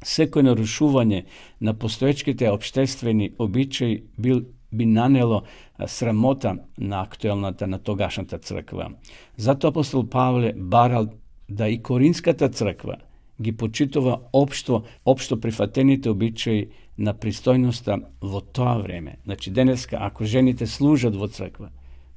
Секој нарушување на постоечките општествени обичаи би нанело срамота на актуелната, на тогашната црква. Затоа апостол Павле барал да и Коринската црква ги почитува општо прифатените обичаи на пристојноста во тоа време. Значи, денеска, ако жените служат во црква,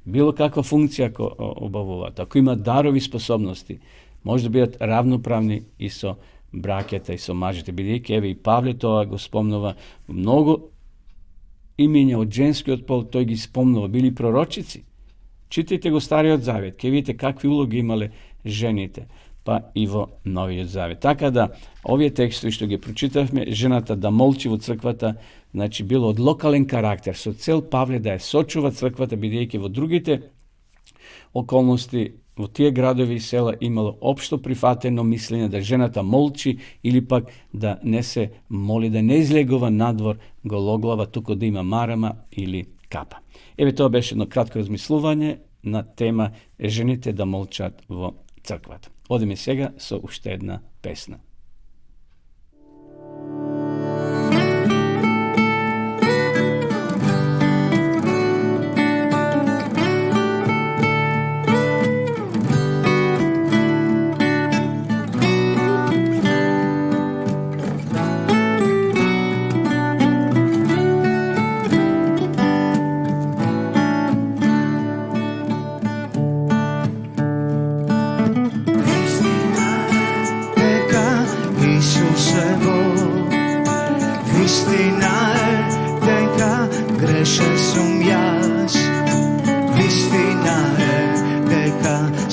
било каква функција ако обавуваат, ако имаат дарови способности, може да бидат равноправни и со браќата и со мажите, бидејќи еве и Павле тоа го спомнува многу имења од женскиот пол, тој ги спомнува, били пророчици. Читајте го Стариот Завет, ќе видите какви улоги имале жените, па и во Новиот Завет. Така да, овие текстови што ги прочитавме, жената да молчи во црквата, значи било од локален карактер, со цел Павле да ја сочува црквата, бидејќи во другите околности, во тие градови и села имало општо прифатено мислење да жената молчи или пак да не се моли, да не излегува надвор гологлава, туку да има марама или капа. Еве тоа беше едно кратко размислување на тема жените да молчат во црквата. Одиме сега со уште една песна.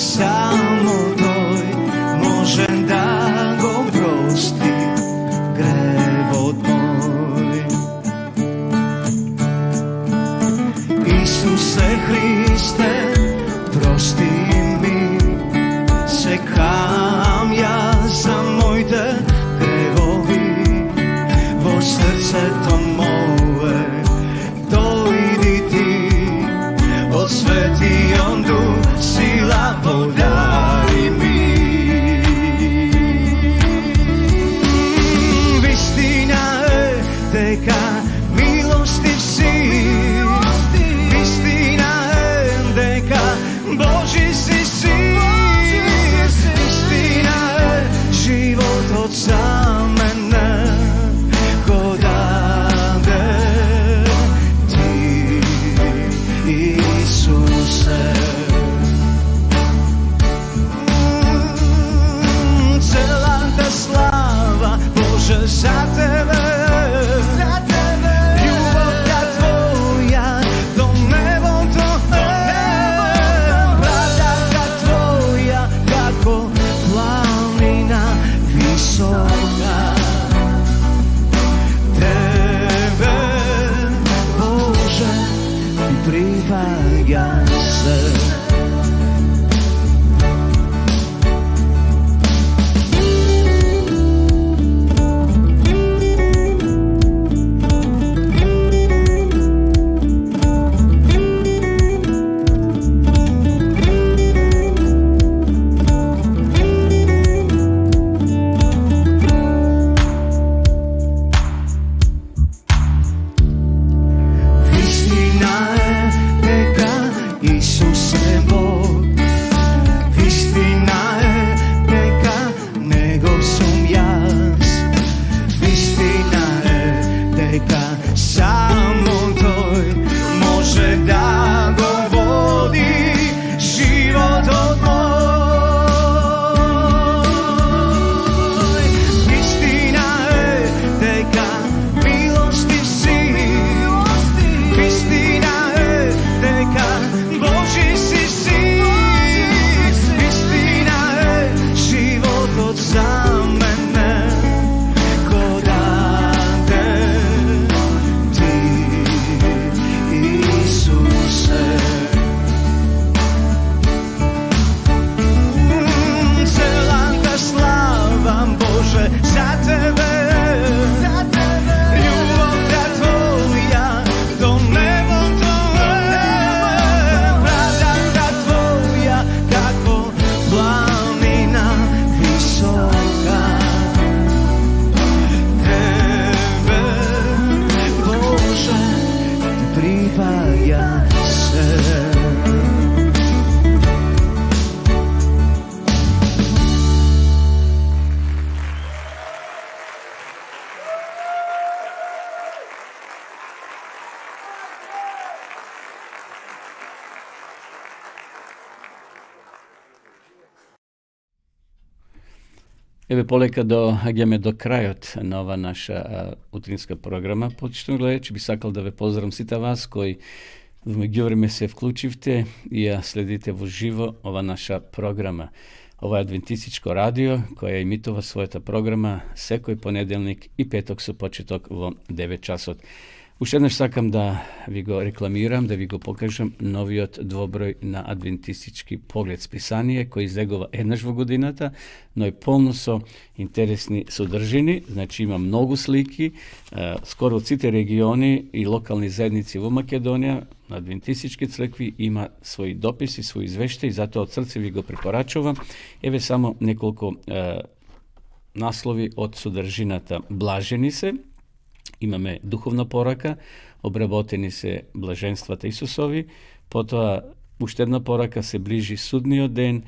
samo Той може да го прости гревот мой. Исусе Христе, прости ми, се кајам јас за моите гревови, во срцето мое дојди ти, од Светиот Дух сила подари ми. Вистина е дека милостив си, вистина е дека Божи си си, вистина е животот за мене го даде ти, Исусе. Целата слава Боже за тебе, љубовта Твоја до небото е, правдата Твоја како планина висока. Тебе, Боже, ти припаѓа се. Вистина е дека Исус е Бог, вистина е дека Него сум јас, вистина е дека само Тој може да го води животот мој. Вистина е дека милостив си, вистина е дека Божи си си, вистина е животот за мене го даде ти, Исусе. Целата слава Боже за тебе, љубовта Твоја до небото е, правдата Твоја како планина висока. Тебе, Боже, ти припаѓа се. Еве полека доаѓаме до крајот на ова наша утринска програма. Почитувани гледачи, би сакал да ве поздравам сите вас кои во меѓувреме се вклучивте и ја следите во живо ова наша програма. Ова е Адвентистичко радио, која емитува својата програма секој понеделник и петок со почеток во 9 часот. Уште еднаш сакам да ви го рекламирам, да ви го покажам новиот двоброј на Адвентистички поглед списание, кој излегува еднаш во годината, но е полно со интересни содржини. Значи има многу слики, скоро од сите региони и локални заедници во Македонија, на Адвентистички цркви има своји дописи, своји извештаи, затоа од срце ви го препорачувам. Еве само неколку наслови од содржината. Блажени се, имаме духовна порака, обработени се блаженствата Исусови, потоа уште една порака, се ближи судниот ден,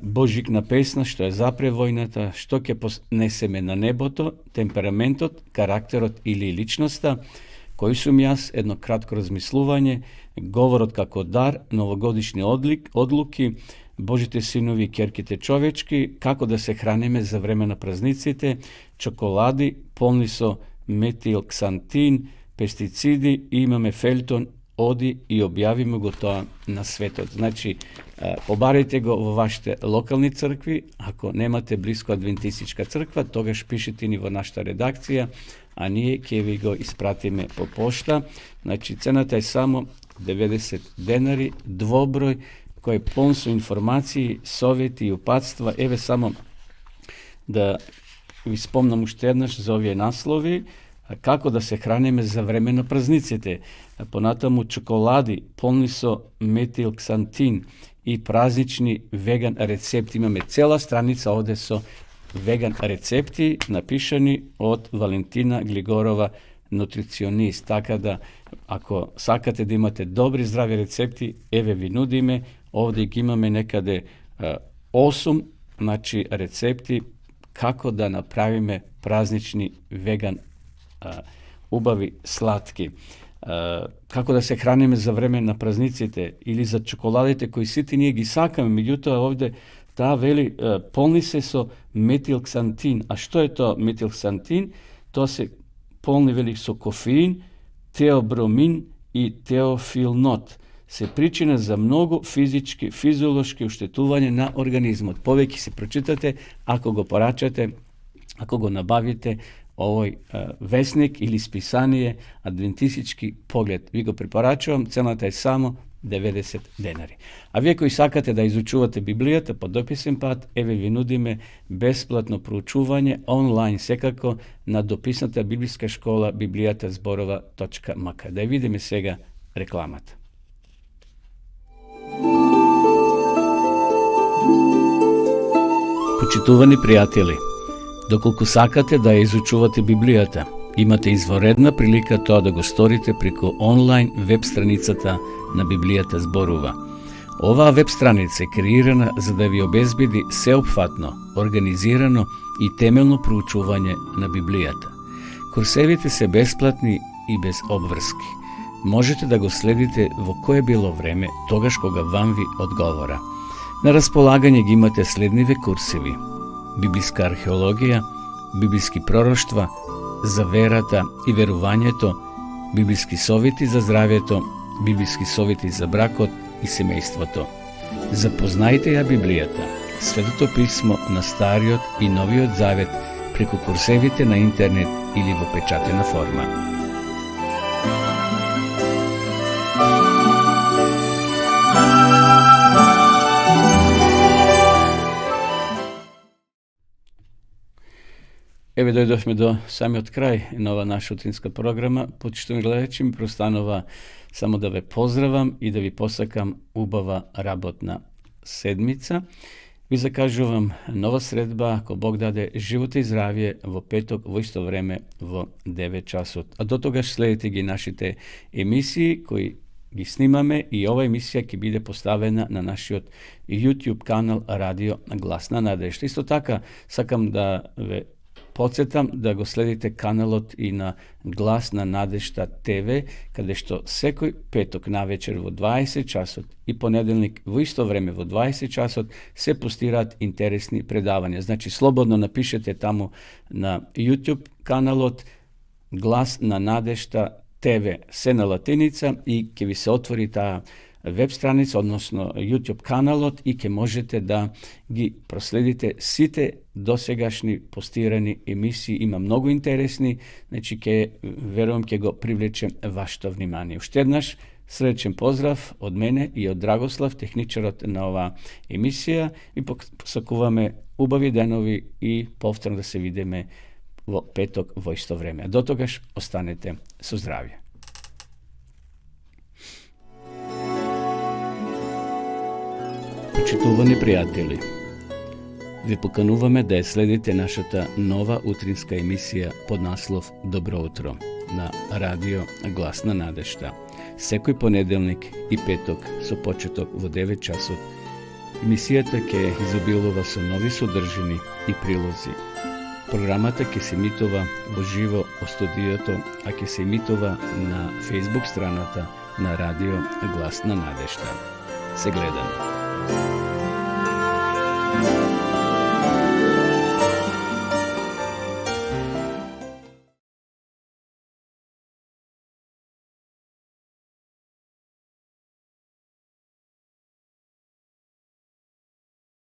Божикна песна, што е запре војната, што ќе понесеме на небото, темпераментот, карактерот или личноста, кој сум јас, едно кратко размислување, говорот како дар, новогодишни одлуки, Божите синови и ќерките човечки, како да се хранеме за време на празниците, чоколади полни со метилксантин, пестициди и имаме фелтон оди и објавимо го тоа на светот. Значи, побарайте го во вашите локални цркви, ако немате близко адвентистичка црква, тогаш пишете ни во нашата редакција, а ние ќе ви го испратиме по пошта. Значи, цената е само 90 денари, двоброј, кој е полн со информации, совети и упатства. Еве само да ви спомнам уште еднаш за овие наслови, како да се храниме за време на празниците. Понатаму чоколади полни со метилксантин и празнични веган рецепти. Имаме цела страница овде со веган рецепти, напишани од Валентина Глигорова, нутриционист. Така да, ако сакате да имате добри здрави рецепти, еве ви нудиме, овде ги имаме некаде 8 рецепти како да направиме празнични веган убави сладки. Како да се храниме за време на празниците или за чоколадите кои сите ние ги сакаме, меѓутоа овде таа вели полни се со метилксантин. А што е тоа метилксантин? Тоа се полни вели со кофеин, теобромин и теофилнот. Се причина за многу физички, физиолошки оштетување на организмот. Повеќе се прочитате ако го порачате, ако го набавите овој весник или списание Адвентистички поглед. Ви го препорачувам, цената е само 90 денари. А вие кои сакате да изучувате Библијата по дописен пат, еве ви нудиме бесплатно проучување онлайн, секако на дописната библиска школа bibliјатазборова.mk. Да видиме сега рекламата. Почитувани пријатели, доколку сакате да ја изучувате Библијата, имате изворедна прилика тоа да го сторите преку онлайн веб страницата на Библијата зборува. Оваа веб страница е креирана за да ви обезбеди сеопфатно, организирано и темелно проучување на Библијата. Курсевите се бесплатни и без обврски. Можете да го следите во кое било време, тогаш кога вам ви одговора. На располагање ги имате следниве курсеви: библиска археологија, библиски пророштва, за верата и верувањето, библиски совети за здравјето, библиски совети за бракот и семејството. Запознајте ја Библијата, Светото писмо на Стариот и Новиот Завет преку курсевите на интернет или во печатена форма. Еве дојдовме до самиот крај на ова наша утринска програма. Почитувани гледачи, ми простанува само да ве поздравам и да ви посакам убава работна седмица. Ви закажувам нова средба, ако Бог даде живота и здравје, во петок во исто време во 9 часот. А до тогаш следите ги нашите емисии кои ги снимаме и ова емисија ќе биде поставена на нашиот YouTube канал Радио Глас на надежда. Исто така сакам да ве подсетам да го следите каналот и на Глас на надежда ТВ, каде што секој петок навечер во 20 часот и понеделник во исто време во 20 часот се постираат интересни предавања. Значи, слободно напишете таму на YouTube каналот Глас на надежда ТВ, се на латиница, и ќе ви се отвори таа веб страница, односно YouTube каналот, и ќе можете да ги проследите сите досегашни постирани емисии. Има многу интересни, значи верувам ќе го привлече вашето внимание. Уште еднаш средечен поздрав од мене и од Драгослав, техничарот на оваа емисија, и посакуваме убави денови и повторно да се видиме во петок во исто време. До тогаш останете со здравје. Почитувани пријатели, ви покануваме да ја следите нашата нова утринска емисија под наслов Добро утро на Радио Глас на надежда. Секој понеделник и петок со почеток во 9 часот. Емисијата ќе изобилува со нови содржини и прилози. Програмата ќе се емитува во живо од студиото, а ќе се емитува на Facebook страната на Радио Глас на надежда. Се гледаме.